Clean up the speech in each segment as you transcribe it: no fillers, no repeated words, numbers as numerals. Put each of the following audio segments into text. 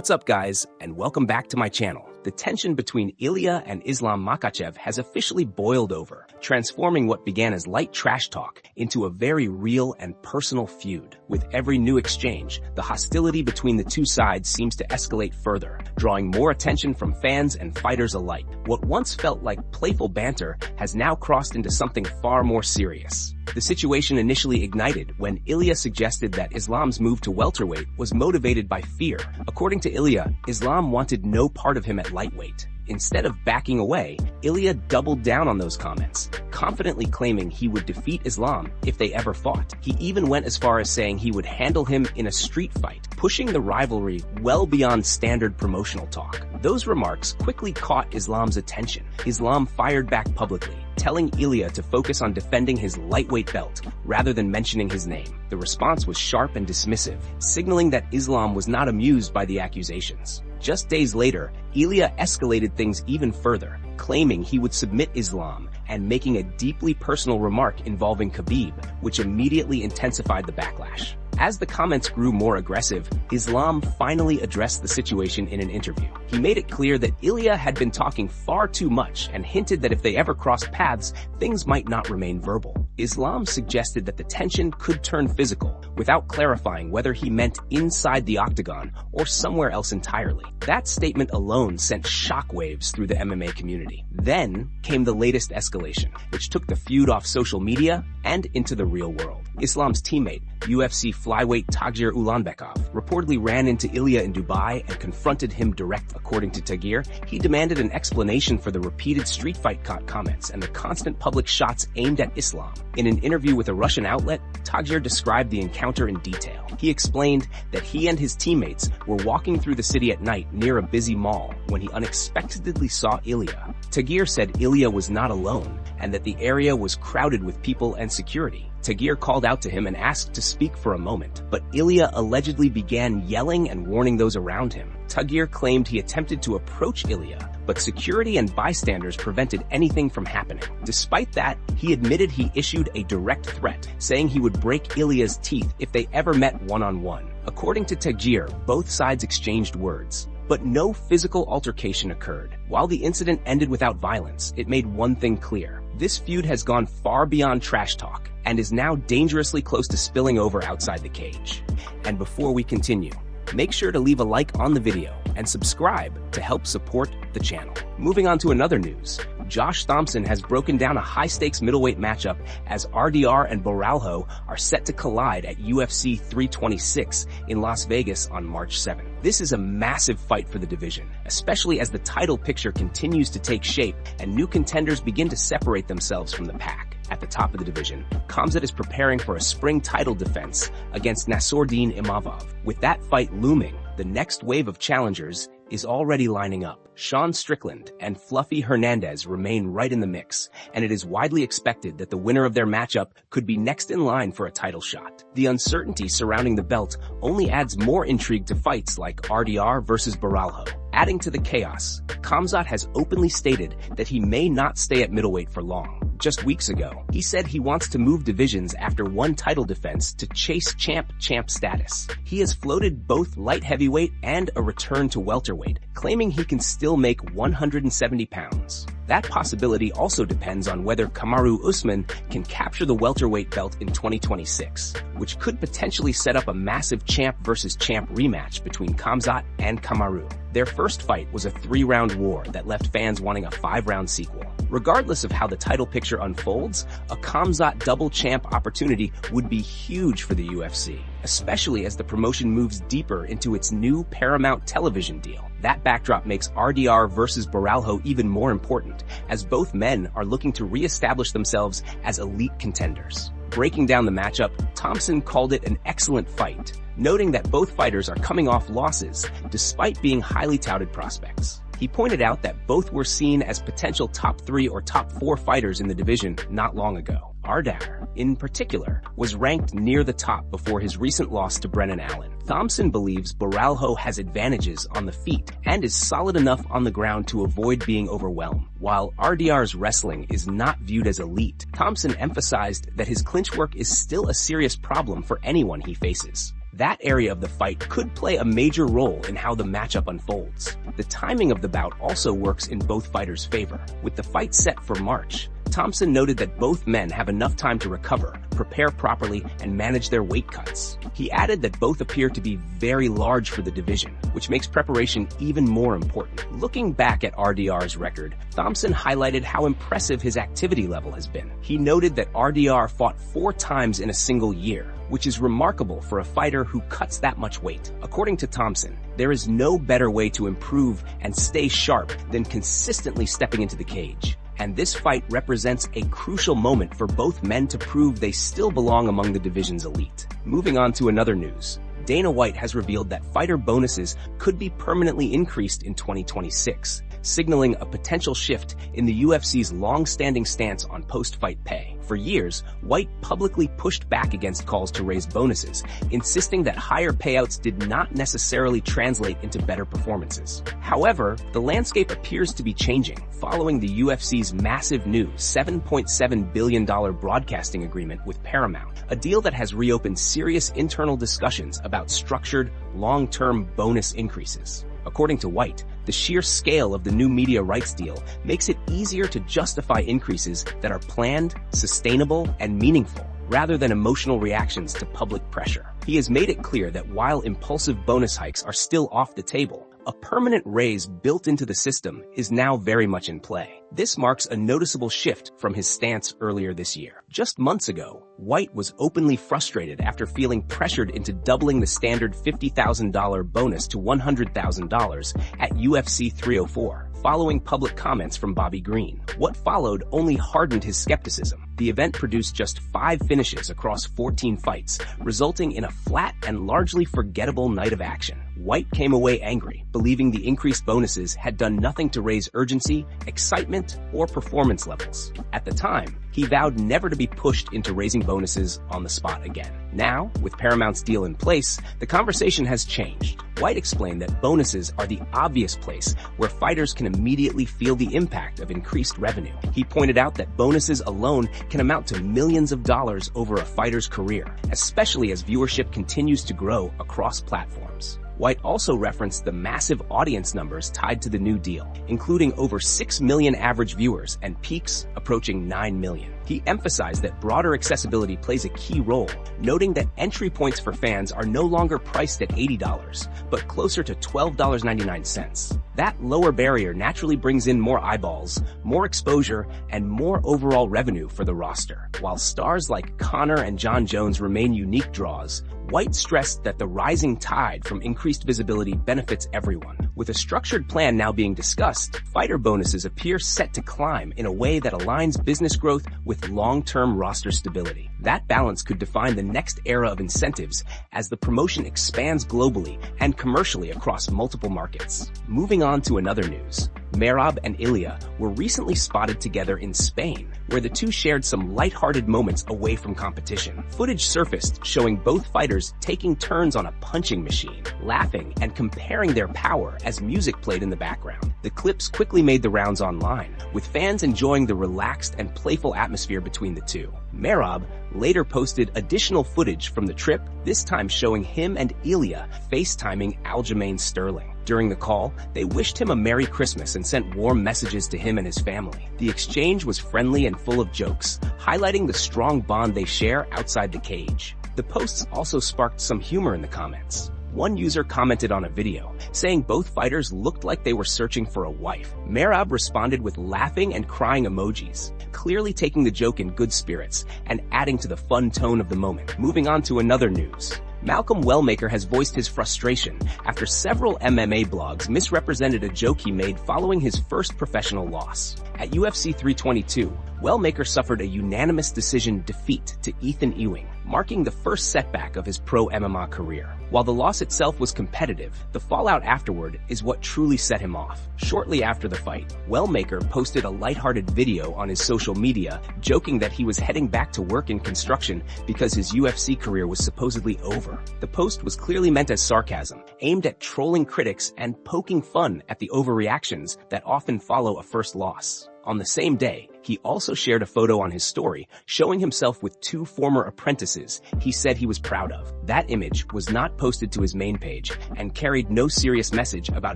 What's up, guys, and welcome back to my channel. The tension between Ilia and Islam Makhachev has officially boiled over, transforming what began as light trash talk into a very real and personal feud. With every new exchange, the hostility between the two sides seems to escalate further, drawing more attention from fans and fighters alike. What once felt like playful banter has now crossed into something far more serious. The situation initially ignited when Ilia suggested that Islam's move to welterweight was motivated by fear. According to Ilia, Islam wanted no part of him at lightweight. Instead of backing away, Ilia doubled down on those comments, confidently claiming he would defeat Islam if they ever fought. He even went as far as saying he would handle him in a street fight, pushing the rivalry well beyond standard promotional talk. Those remarks quickly caught Islam's attention. Islam fired back publicly, telling Ilia to focus on defending his lightweight belt rather than mentioning his name. The response was sharp and dismissive, signaling that Islam was not amused by the accusations. Just days later, Ilia escalated things even further, claiming he would submit Islam and making a deeply personal remark involving Khabib, which immediately intensified the backlash. As the comments grew more aggressive, Islam finally addressed the situation in an interview. He made it clear that Ilia had been talking far too much and hinted that if they ever crossed paths, things might not remain verbal. Islam suggested that the tension could turn physical, without clarifying whether he meant inside the octagon or somewhere else entirely. That statement alone sent shockwaves through the MMA community. Then came the latest escalation, which took the feud off social media and into the real world. Islam's teammate, UFC flyweight Tagir Ulanbekov, reportedly ran into Ilia in Dubai and confronted him direct. According to Tagir, he demanded an explanation for the repeated street fight comments and the constant public shots aimed at Islam. In an interview with a Russian outlet, Tagir described the encounter in detail. He explained that he and his teammates were walking through the city at night near a busy mall when he unexpectedly saw Ilia. Tagir said Ilia was not alone and that the area was crowded with people and security. Tagir called out to him and asked to speak for a moment, but Ilia allegedly began yelling and warning those around him. Tagir claimed he attempted to approach Ilia, but security and bystanders prevented anything from happening. Despite that, he admitted he issued a direct threat, saying he would break Ilia's teeth if they ever met one-on-one. According to Tagir, both sides exchanged words, but no physical altercation occurred. While the incident ended without violence, it made one thing clear. This feud has gone far beyond trash talk and is now dangerously close to spilling over outside the cage. And before we continue, make sure to leave a like on the video and subscribe to help support the channel. Moving on to another news, Josh Thompson has broken down a high-stakes middleweight matchup as RDR and Boralho are set to collide at UFC 326 in Las Vegas on March 7th. This is a massive fight for the division, especially as the title picture continues to take shape and new contenders begin to separate themselves from the pack. At the top of the division, Khamzat is preparing for a spring title defense against Nassourdine Imavov. With that fight looming, the next wave of challengers is already lining up. Sean Strickland and Fluffy Hernandez remain right in the mix, and it is widely expected that the winner of their matchup could be next in line for a title shot. The uncertainty surrounding the belt only adds more intrigue to fights like RDR versus Boralho. Adding to the chaos, Khamzat has openly stated that he may not stay at middleweight for long. Just weeks ago, he said he wants to move divisions after one title defense to chase champ status. He has floated both light heavyweight and a return to welterweight, claiming he can still make 170 pounds. That possibility also depends on whether Kamaru Usman can capture the welterweight belt in 2026, which could potentially set up a massive champ versus champ rematch between Khamzat and Kamaru. Their first fight was a 3-round war that left fans wanting a 5-round sequel. Regardless of how the title picture unfolds, a Khamzat double champ opportunity would be huge for the UFC, especially as the promotion moves deeper into its new Paramount television deal. That backdrop makes RDR versus Boralho even more important, as both men are looking to re-establish themselves as elite contenders. Breaking down the matchup, Thompson called it an excellent fight, noting that both fighters are coming off losses despite being highly touted prospects. He pointed out that both were seen as potential top 3 or top 4 fighters in the division not long ago. RDR, in particular, was ranked near the top before his recent loss to Brennan Allen. Thompson believes Boralho has advantages on the feet and is solid enough on the ground to avoid being overwhelmed. While RDR's wrestling is not viewed as elite, Thompson emphasized that his clinch work is still a serious problem for anyone he faces. That area of the fight could play a major role in how the matchup unfolds. The timing of the bout also works in both fighters' favor. With the fight set for March, Thompson noted that both men have enough time to recover, prepare properly, and manage their weight cuts. He added that both appear to be very large for the division, which makes preparation even more important. Looking back at RDR's record, Thompson highlighted how impressive his activity level has been. He noted that RDR fought 4 times in a single year, which is remarkable for a fighter who cuts that much weight. According to Thompson, there is no better way to improve and stay sharp than consistently stepping into the cage. And this fight represents a crucial moment for both men to prove they still belong among the division's elite. Moving on to another news. Dana White has revealed that fighter bonuses could be permanently increased in 2026, signaling a potential shift in the UFC's long-standing stance on post-fight pay. For years, White publicly pushed back against calls to raise bonuses, insisting that higher payouts did not necessarily translate into better performances. However, the landscape appears to be changing following the UFC's massive new $7.7 billion broadcasting agreement with Paramount, a deal that has reopened serious internal discussions about structured, long-term bonus increases. According to White, the sheer scale of the new media rights deal makes it easier to justify increases that are planned, sustainable, and meaningful, rather than emotional reactions to public pressure. He has made it clear that while impulsive bonus hikes are still off the table, a permanent raise built into the system is now very much in play. This marks a noticeable shift from his stance earlier this year. Just months ago, White was openly frustrated after feeling pressured into doubling the standard $50,000 bonus to $100,000 at UFC 304, following public comments from Bobby Green. What followed only hardened his skepticism. The event produced just 5 finishes across 14 fights, resulting in a flat and largely forgettable night of action. White came away angry, believing the increased bonuses had done nothing to raise urgency, excitement, or performance levels. At the time, he vowed never to be pushed into raising bonuses on the spot again. Now, with Paramount's deal in place, the conversation has changed. White explained that bonuses are the obvious place where fighters can immediately feel the impact of increased revenue. He pointed out that bonuses alone can amount to millions of dollars over a fighter's career, especially as viewership continues to grow across platforms. White also referenced the massive audience numbers tied to the new deal, including over 6 million average viewers and peaks approaching 9 million. He emphasized that broader accessibility plays a key role, noting that entry points for fans are no longer priced at $80, but closer to $12.99. That lower barrier naturally brings in more eyeballs, more exposure, and more overall revenue for the roster. While stars like Conor and Jon Jones remain unique draws, White stressed that the rising tide from increased visibility benefits everyone. With a structured plan now being discussed, fighter bonuses appear set to climb in a way that aligns business growth with long-term roster stability. That balance could define the next era of incentives as the promotion expands globally and commercially across multiple markets. Moving on to another news. Merab and Ilia were recently spotted together in Spain, where the two shared some lighthearted moments away from competition. Footage surfaced showing both fighters taking turns on a punching machine, laughing and comparing their power as music played in the background. The clips quickly made the rounds online, with fans enjoying the relaxed and playful atmosphere between the two. Merab later posted additional footage from the trip, this time showing him and Ilia FaceTiming Aljamain Sterling. During the call, they wished him a Merry Christmas and sent warm messages to him and his family. The exchange was friendly and full of jokes, highlighting the strong bond they share outside the cage. The posts also sparked some humor in the comments. One user commented on a video, saying both fighters looked like they were searching for a wife. Merab responded with laughing and crying emojis, clearly taking the joke in good spirits and adding to the fun tone of the moment. Moving on to another news. Malcolm Wellmaker has voiced his frustration after several MMA blogs misrepresented a joke he made following his first professional loss. At UFC 322, Wellmaker suffered a unanimous decision defeat to Ethan Ewing, marking the first setback of his pro MMA career. While the loss itself was competitive, the fallout afterward is what truly set him off. Shortly after the fight, Wellmaker posted a lighthearted video on his social media, joking that he was heading back to work in construction because his UFC career was supposedly over. The post was clearly meant as sarcasm, aimed at trolling critics and poking fun at the overreactions that often follow a first loss. On the same day, he also shared a photo on his story showing himself with 2 former apprentices he said he was proud of. That image was not posted to his main page and carried no serious message about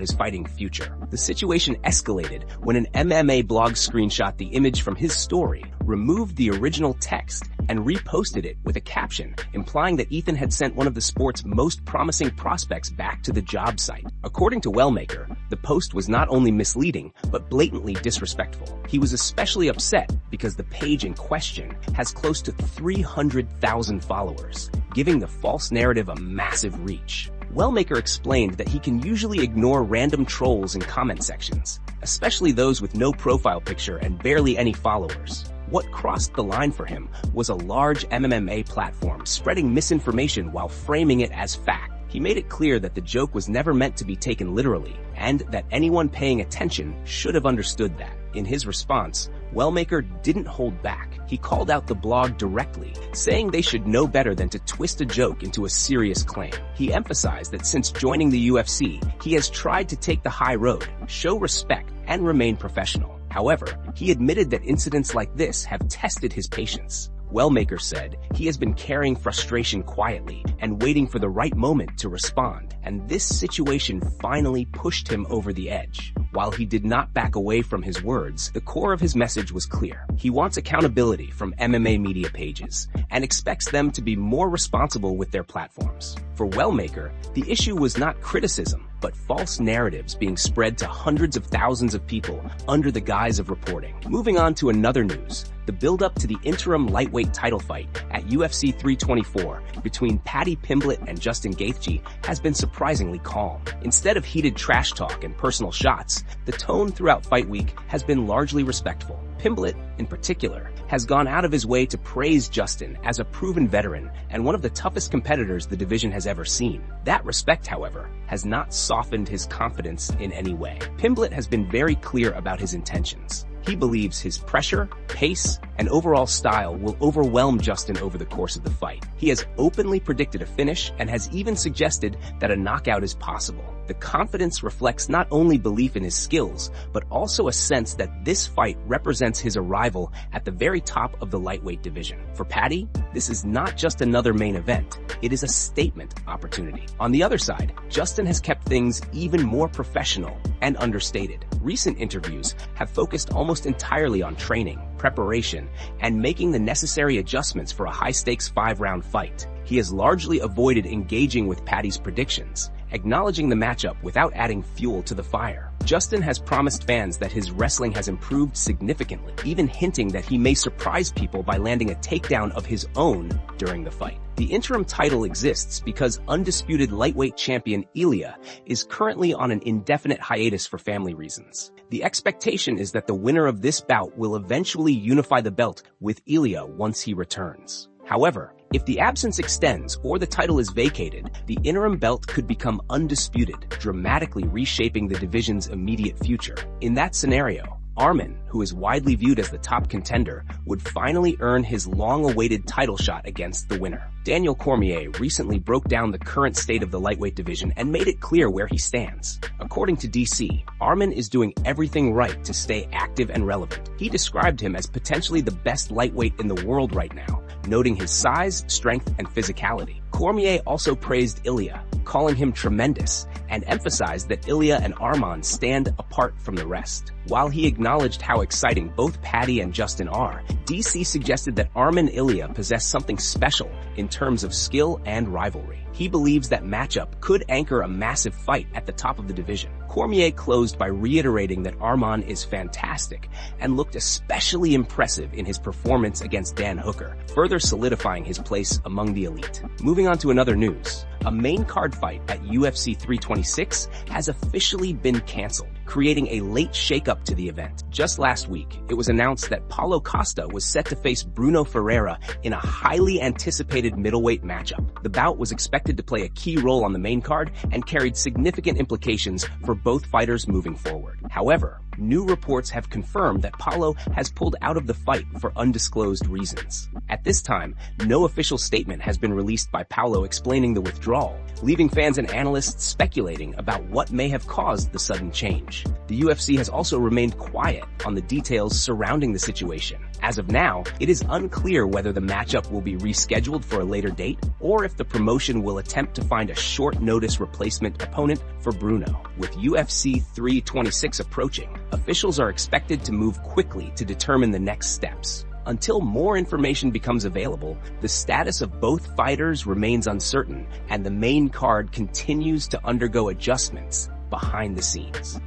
his fighting future. The situation escalated when an MMA blog screenshot the image from his story, removed the original text, and reposted it with a caption implying that Ethan had sent one of the sport's most promising prospects back to the job site. According to Wellmaker, the post was not only misleading, but blatantly disrespectful. He was especially upset because the page in question has close to 300,000 followers, giving the false narrative a massive reach. Wellmaker explained that he can usually ignore random trolls in comment sections, especially those with no profile picture and barely any followers. What crossed the line for him was a large MMA platform spreading misinformation while framing it as fact. He made it clear that the joke was never meant to be taken literally, and that anyone paying attention should have understood that. In his response, Wellmaker didn't hold back. He called out the blog directly, saying they should know better than to twist a joke into a serious claim. He emphasized that since joining the UFC, he has tried to take the high road, show respect, and remain professional. However, he admitted that incidents like this have tested his patience. Wellmaker said he has been carrying frustration quietly and waiting for the right moment to respond, and this situation finally pushed him over the edge. While he did not back away from his words, the core of his message was clear. He wants accountability from MMA media pages and expects them to be more responsible with their platforms. For Wellmaker, the issue was not criticism, but false narratives being spread to hundreds of thousands of people under the guise of reporting. Moving on to another news, the build-up to the interim lightweight title fight at UFC 324 between Paddy Pimblett and Justin Gaethje has been surprisingly calm. Instead of heated trash talk and personal shots, the tone throughout fight week has been largely respectful. Pimblett, in particular, has gone out of his way to praise Justin as a proven veteran and one of the toughest competitors the division has ever seen. That respect, however, has not softened his confidence in any way. Pimblett has been very clear about his intentions. He believes his pressure, pace, and overall style will overwhelm Justin over the course of the fight. He has openly predicted a finish and has even suggested that a knockout is possible. The confidence reflects not only belief in his skills, but also a sense that this fight represents his arrival at the very top of the lightweight division. For Paddy, this is not just another main event, it is a statement opportunity. On the other side, Justin has kept things even more professional and understated. Recent interviews have focused almost entirely on training, preparation, and making the necessary adjustments for a high-stakes 5-round fight. He has largely avoided engaging with Paddy's predictions, acknowledging the matchup without adding fuel to the fire. Justin has promised fans that his wrestling has improved significantly, even hinting that he may surprise people by landing a takedown of his own during the fight. The interim title exists because undisputed lightweight champion Ilia is currently on an indefinite hiatus for family reasons. The expectation is that the winner of this bout will eventually unify the belt with Ilia once he returns. However, if the absence extends or the title is vacated, the interim belt could become undisputed, dramatically reshaping the division's immediate future. In that scenario, Arman, who is widely viewed as the top contender, would finally earn his long-awaited title shot against the winner. Daniel Cormier recently broke down the current state of the lightweight division and made it clear where he stands. According to DC, Arman is doing everything right to stay active and relevant. He described him as potentially the best lightweight in the world right now, noting his size, strength, and physicality. Cormier also praised Ilia, calling him tremendous, and emphasized that Ilia and Arman stand apart from the rest. While he acknowledged how exciting both Paddy and Justin are, DC suggested that Arman and Ilia possess something special in terms of skill and rivalry. He believes that matchup could anchor a massive fight at the top of the division. Cormier closed by reiterating that Arman is fantastic and looked especially impressive in his performance against Dan Hooker, further solidifying his place among the elite. Moving on to another news. A main card fight at UFC 326 has officially been canceled, creating a late shakeup to the event. Just last week, it was announced that Paulo Costa was set to face Bruno Ferreira in a highly anticipated middleweight matchup. The bout was expected to play a key role on the main card and carried significant implications for both fighters moving forward. However, new reports have confirmed that Paulo has pulled out of the fight for undisclosed reasons. At this time, no official statement has been released by Paulo explaining the withdrawal, leaving fans and analysts speculating about what may have caused the sudden change. The UFC has also remained quiet on the details surrounding the situation. As of now, it is unclear whether the matchup will be rescheduled for a later date or if the promotion will attempt to find a short-notice replacement opponent for Bruno. With UFC 326 approaching, officials are expected to move quickly to determine the next steps. Until more information becomes available, the status of both fighters remains uncertain, and the main card continues to undergo adjustments behind the scenes.